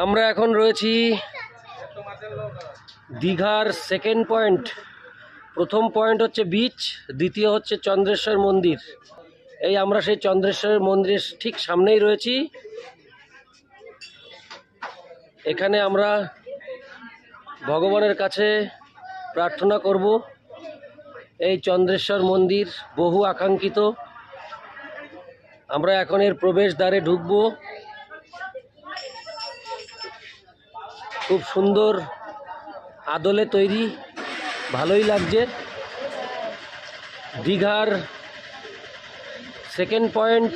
আমরা এখন রয়েছি দীঘার সেকেন্ড পয়েন্ট। প্রথম পয়েন্ট হচ্ছে বিচ, দ্বিতীয় হচ্ছে চন্দ্রেশ্বর মন্দির। এই আমরা সেই চন্দ্রেশ্বর মন্দিরের ঠিক সামনেই রয়েছি। এখানে আমরা ভগবানের কাছে প্রার্থনা করব। এই চন্দ্রেশ্বর মন্দির বহু আকাঙ্ক্ষিত। আমরা এখন এর প্রবেশদ্বারে ঢুকবো। খুব সুন্দর আদলে তৈরি, ভালোই লাগছে। দীঘার সেকেন্ড পয়েন্ট,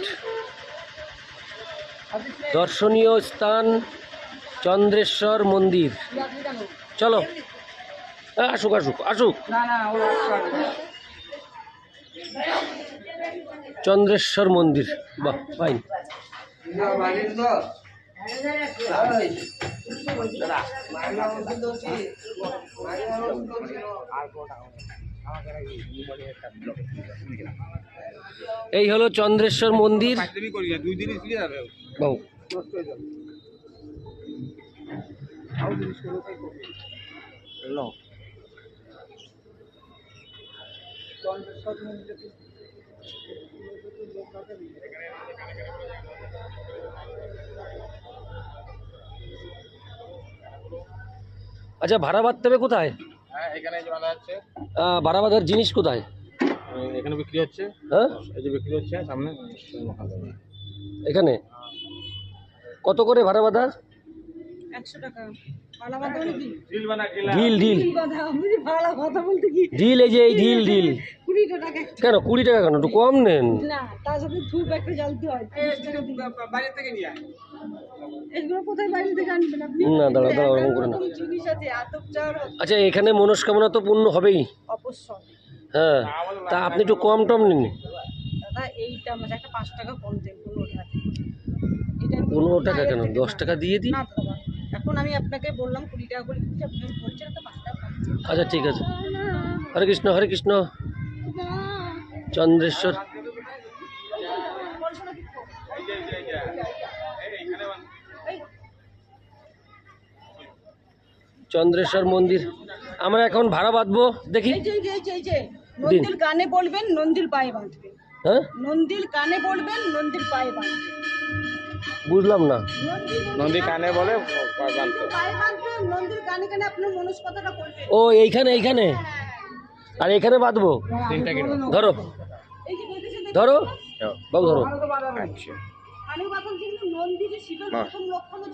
দর্শনীয় স্থান চন্দ্রেশ্বর মন্দির। চলো আসুক আসুক আসুক। চন্দ্রেশ্বর মন্দির, বাহ ফাইন। এই হলো চন্দ্রেশ্বর মন্দির। বাবু আচ্ছা, ভাড়া বাঁধতে হবে কোথায়? হ্যাঁ, এখানে যে বাঁধা আছে। ভাড়া বাঁধার জিনিস কোথায়? এখানে বিক্রি হচ্ছে। হ্যাঁ, এই যে বিক্রি হচ্ছে সামনে। এখানে কত করে ভাড়া বাঁধা? 100 টাকা। ভাড়া বাঁধা মানে কি? ঢিল ঢিল বাঁধা আমি ভাড়া কথা বলতে কি? ঢিল, এই যে এই ঢিল ঢিল 20 টাকা। কেন 20 টাকা কেন? একটু কম নেন না, তার সাথে ধূপ একটা জ্বালতে হয়। বাইরে থেকে নিয়ে আয়। এগুলো কোথায় বাইরে থেকে আনবেন আপনি? না, দাঁড়া দাঁড়া, ওরকম করে না। জিনিস আছে আতপ চার। আচ্ছা, এখানে মনস্কামনা তো পূর্ণ হবেই। অবশ্যই। হ্যাঁ, তা আপনি একটু কম টম নিন। দাদা এইটা আমাদের একটা 5 টাকা কম দেন 15 টাকা। এটা 15 টাকা কেন? 10 টাকা দিয়ে দিই। না দাদা, এখন আমি আপনাকে বললাম 20 টাকা করে দিচ্ছি, আপনি বলছেন তো 5 টাকা কম। আচ্ছা ঠিক আছে। হরে কৃষ্ণ হরে কৃষ্ণ। চন্দ্রেশ্বর চন্দ্রেশ্বর মন্দির। আমরা এখন ভাড়া বাঁধবো, দেখি। এই যে নন্দিল কানে বলবেন, নন্দিল পায়ে বাঁধবেন। হ্যাঁ, নন্দিল কানে বলবেন, নন্দিল পায়ে বাঁধবেন। বুঝলাম না। নন্দী কানে বলে পায়ে বাঁধবেন, নন্দিল কানে কানে আপনার মনস্কতাটা বলবেন। ও এইখানে এইখানে, আর এখানে বাঁধবো। 3 টাকা। ধরো এই যে বলতেছেন ধরো বাবু, ধরো। আচ্ছা। কানে বাঁধন কিন্তু নন্দির শিবের প্রথম লক্ষণ